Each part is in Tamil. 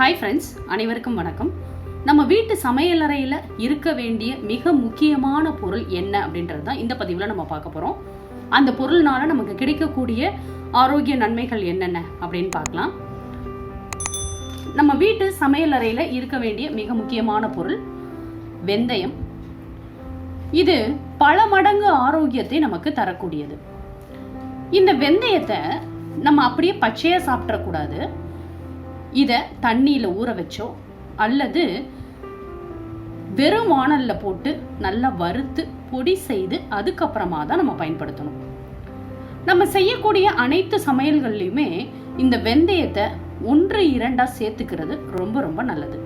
ஹாய் ஃப்ரெண்ட்ஸ், அனைவருக்கும் வணக்கம். நம்ம வீட்டு சமையலறையில் இருக்க வேண்டிய மிக முக்கியமான பொருள் என்ன அப்படின்றது தான் இந்த பதிவில் நம்ம பார்க்க போகிறோம். அந்த பொருள்னால நமக்கு கிடைக்கக்கூடிய ஆரோக்கிய நன்மைகள் என்னென்ன அப்படின்னு பார்க்கலாம். நம்ம வீட்டு சமையலறையில் இருக்க வேண்டிய மிக முக்கியமான பொருள் வெந்தயம். இது பல மடங்கு ஆரோக்கியத்தை நமக்கு தரக்கூடியது. இந்த வெந்தயத்தை நம்ம அப்படியே பச்சையாக சாப்பிடக்கூடாது. இதை தண்ணியில் ஊற வச்சோ அல்லது வெறும் வாணலில் போட்டு நல்லா வறுத்து பொடி செய்து அதுக்கப்புறமா தான் நம்ம பயன்படுத்தணும். நம்ம செய்யக்கூடிய அனைத்து சமையல்கள்லையுமே இந்த வெந்தயத்தை 1-2 சேர்த்துக்கிறது ரொம்ப ரொம்ப நல்லது.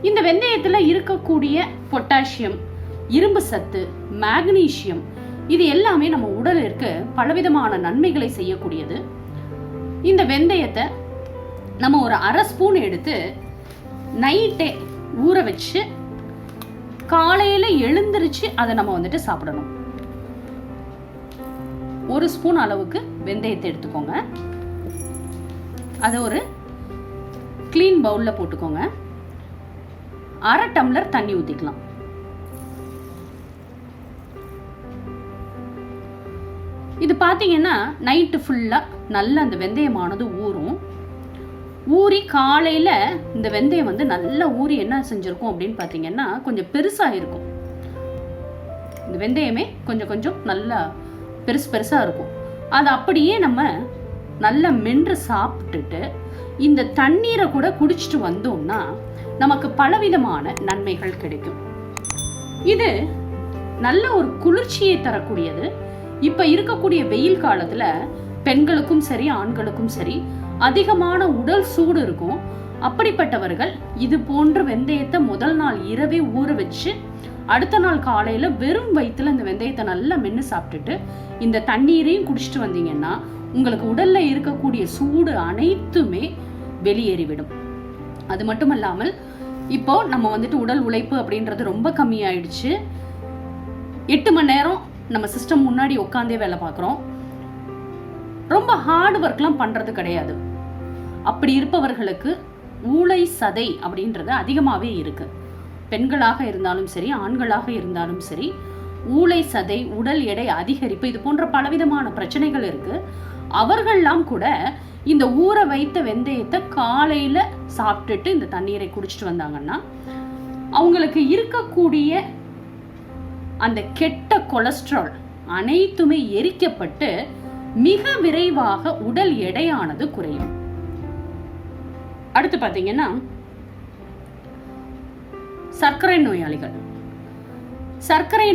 இந்த வெந்தயத்தில் இருக்கக்கூடிய பொட்டாசியம், இரும்பு சத்து, மேக்னீசியம் இது எல்லாமே நம்ம உடலிற்கு பலவிதமான நன்மைகளை செய்யக்கூடியது. இந்த வெந்தயத்தை நம்ம ஒரு 1/2 ஸ்பூன் எடுத்து நைட்டே ஊற வச்சு காலையில் எழுந்திருச்சு அதை நம்ம சாப்பிடணும். 1 ஸ்பூன் அளவுக்கு வெந்தயத்தை எடுத்துக்கோங்க. அதை ஒரு கிளீன் பவுலில் போட்டுக்கோங்க. 1/2 டம்ளர் தண்ணி ஊற்றிக்கலாம். இது பார்த்தீங்கன்னா நைட்டு ஃபுல்லாக நல்ல அந்த வெந்தயமானது ஊறும். ஊறி காலையில் இந்த வெந்தயம் நல்லா ஊறி என்ன செஞ்சுருக்கும் அப்படின்னு பார்த்தீங்கன்னா கொஞ்சம் பெருசாக இருக்கும். இந்த வெந்தயமே கொஞ்சம் கொஞ்சம் நல்லா பெருசாக இருக்கும். அது அப்படியே நம்ம நல்லா மென்று சாப்பிட்டுட்டு இந்த தண்ணீரை கூட குடிச்சிட்டு வந்தோம்னா நமக்கு பலவிதமான நன்மைகள் கிடைக்கும். இது நல்ல ஒரு குளிர்ச்சியை தரக்கூடியது. இப்போ இருக்கக்கூடிய வெயில் காலத்தில் பெண்களுக்கும் சரி ஆண்களுக்கும் சரி அதிகமான உடல் சூடு இருக்கும். அப்படிப்பட்டவர்கள் இது போன்ற வெந்தயத்தை முதல் நாள் இரவே ஊற வச்சு அடுத்த நாள் காலையில் வெறும் வயிற்றுல இந்த வெந்தயத்தை நல்லா மென்று சாப்பிட்டுட்டு இந்த தண்ணீரையும் குடிச்சிட்டு வந்தீங்கன்னா உங்களுக்கு உடல்ல இருக்கக்கூடிய சூடு அனைத்துமே வெளியேறிவிடும். அது மட்டும் இல்லாமல் இப்போ நம்ம உடல் உழைப்பு அப்படின்றது ரொம்ப கம்மியாயிடுச்சு. 8 மணி நேரம் நம்ம சிஸ்டம் முன்னாடி உட்காந்தே வேலை பார்க்குறோம். ரொம்ப ஹார்ட் ஒர்க்லாம் பண்ணுறது கிடையாது. அப்படி இருப்பவர்களுக்கு ஊளை சதை அப்படின்றது அதிகமாகவே இருக்கு. பெண்களாக இருந்தாலும் சரி ஆண்களாக இருந்தாலும் சரி ஊளை சதை, உடல் எடை அதிகரிப்பு இது போன்ற பலவிதமான பிரச்சனைகள் இருக்கு. அவர்கள்லாம் கூட இந்த ஊற வைத்த வெந்தயத்தை காலையில் சாப்பிட்டுட்டு இந்த தண்ணீரை குடிச்சிட்டு வந்தாங்கன்னா அவங்களுக்கு இருக்கக்கூடிய அந்த கெட்ட கொலஸ்ட்ரால் அனைத்துமே எரிக்கப்பட்டு மிக விரைவாக உடல் எடையானது குறையும். அடுத்து பார்த்தீங்கன்னா சர்க்கரை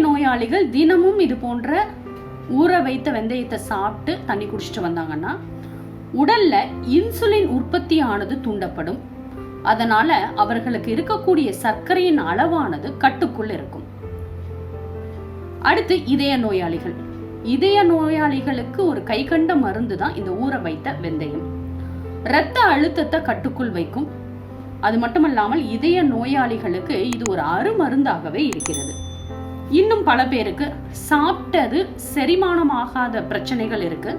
நோயாளிகள் தினமும் இது போன்ற ஊற வைத்த வெந்தயத்தை சாப்பிட்டு தண்ணி குடிச்சிட்டு வந்தாங்கன்னா உடல்ல இன்சுலின் உற்பத்தி ஆனது தூண்டப்படும். அதனால அவர்களுக்கு இருக்கக்கூடிய சர்க்கரையின் அளவானது கட்டுக்குள் இருக்கும். அடுத்து இதய நோயாளிகளுக்கு ஒரு கை கண்ட மருந்து தான் இந்த ஊற வைத்த வெந்தயம். இரத்த அழுத்தத்தை கட்டுக்குள் வைக்கும். அது மட்டுமல்லாமல் இதய நோயாளிகளுக்கு இது ஒரு அருமருந்தாகவே இருக்கிறது. இன்னும் பல பேருக்கு சாப்பிட்டது செரிமானமாகாத பிரச்சனைகள் இருக்கு.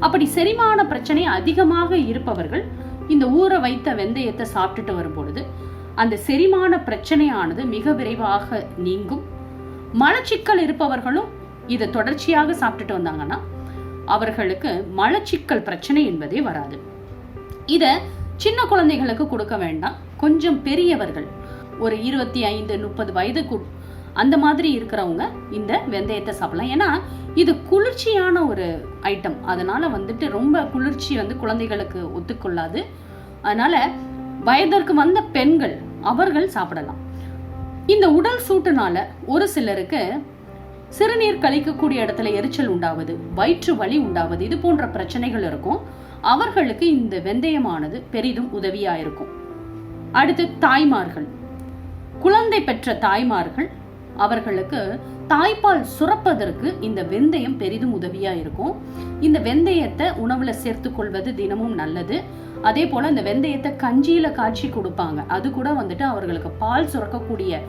அப்படி செரிமான பிரச்சனை அதிகமாக இருப்பவர்கள் இந்த ஊற வைத்த வெந்தயத்தை சாப்பிட்டுட்டு வரும்பொழுது அந்த செரிமான பிரச்சனையானது மிக விரைவாக நீங்கும். மலச்சிக்கல் இருப்பவர்களும் இதை தொடர்ச்சியாக சாப்பிட்டுட்டு வந்தாங்கன்னா அவர்களுக்கு மலச்சிக்கல் பிரச்சனை என்பதே வராது. இதை சின்ன குழந்தைகளுக்கு கொடுக்க வேண்டாம். கொஞ்சம் பெரியவர்கள் ஒரு 25-30 வயதுக்கு அந்த மாதிரி இருக்கிறவங்க இந்த வெந்தயத்தை சாப்பிடலாம். ஏன்னா இது குளிர்ச்சியான ஒரு ஐட்டம். அதனால ரொம்ப குளிர்ச்சி குழந்தைகளுக்கு ஒத்துக்கொள்ளாது. அதனால வயதிற்கு வந்த பெண்கள் அவர்கள் சாப்பிடலாம். இந்த உடல் சூட்டுனால ஒரு சிலருக்கு சிறுநீர் கழிக்கக்கூடிய இடத்துல எரிச்சல் உண்டாவது, வயிற்று வலி உண்டாவது இது போன்ற பிரச்சனைகள் இருக்கும். அவர்களுக்கு இந்த வெந்தயமானது பெரிதும் உதவியா இருக்கும். அடுத்து குழந்தை பெற்ற தாய்மார்கள் அவர்களுக்கு தாய்ப்பால் சுரப்பதற்கு இந்த வெந்தயம் பெரிதும் உதவியா இருக்கும். இந்த வெந்தயத்தை உணவுல சேர்த்து கொள்வது தினமும் நல்லது. அதே போல இந்த வெந்தயத்தை கஞ்சியில காய்ச்சி கொடுப்பாங்க. அது கூட அவர்களுக்கு பால் சுரக்கக்கூடிய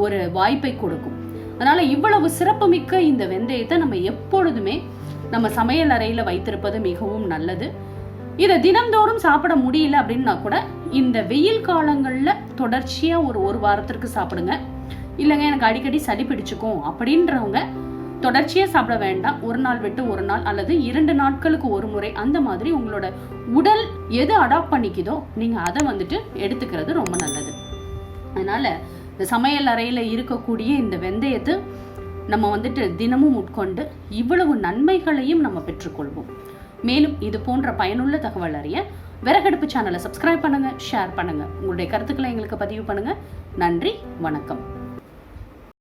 ஒரு வாய்ப்பை கொடுக்கும். அதனால இவ்வளவு சிறப்புமிக்க இந்த வெந்தயத்தை நம்ம எப்பொழுதுமே நம்ம சமையல் அறையில வைத்திருப்பது மிகவும் நல்லது. இதை தினம்தோறும் சாப்பிட முடியல அப்படின்னா கூட இந்த வெயில் காலங்களில் தொடர்ச்சியாக ஒரு வாரத்திற்கு சாப்பிடுங்க. இல்லைங்க எனக்கு அடிக்கடி சளி பிடிச்சுக்கும் அப்படின்றவங்க தொடர்ச்சியாக சாப்பிட வேண்டாம். ஒரு நாள் விட்டு ஒரு நாள் அல்லது 2 நாட்களுக்கு ஒரு முறை அந்த மாதிரி உங்களோட உடல் எது அடாப்ட் பண்ணிக்குதோ நீங்கள் அதை வந்துட்டு எடுத்துக்கிறது ரொம்ப நல்லது. அதனால் இந்த சமையல் அறையில் இருக்கக்கூடிய இந்த வெந்தயத்தை நம்ம வந்துட்டு தினமும் உட்கொண்டு இவ்வளவு நன்மைகளையும் நம்ம பெற்றுக்கொள்வோம். மேலும் இது போன்ற பயனுள்ள தகவல் அறிய விறகடுப்பு சேனலை சப்ஸ்கிரைப் பண்ணுங்கள், ஷேர் பண்ணுங்கள், உங்களுடைய கருத்துக்களை எங்களுக்கு பதிவு பண்ணுங்கள். நன்றி, வணக்கம்.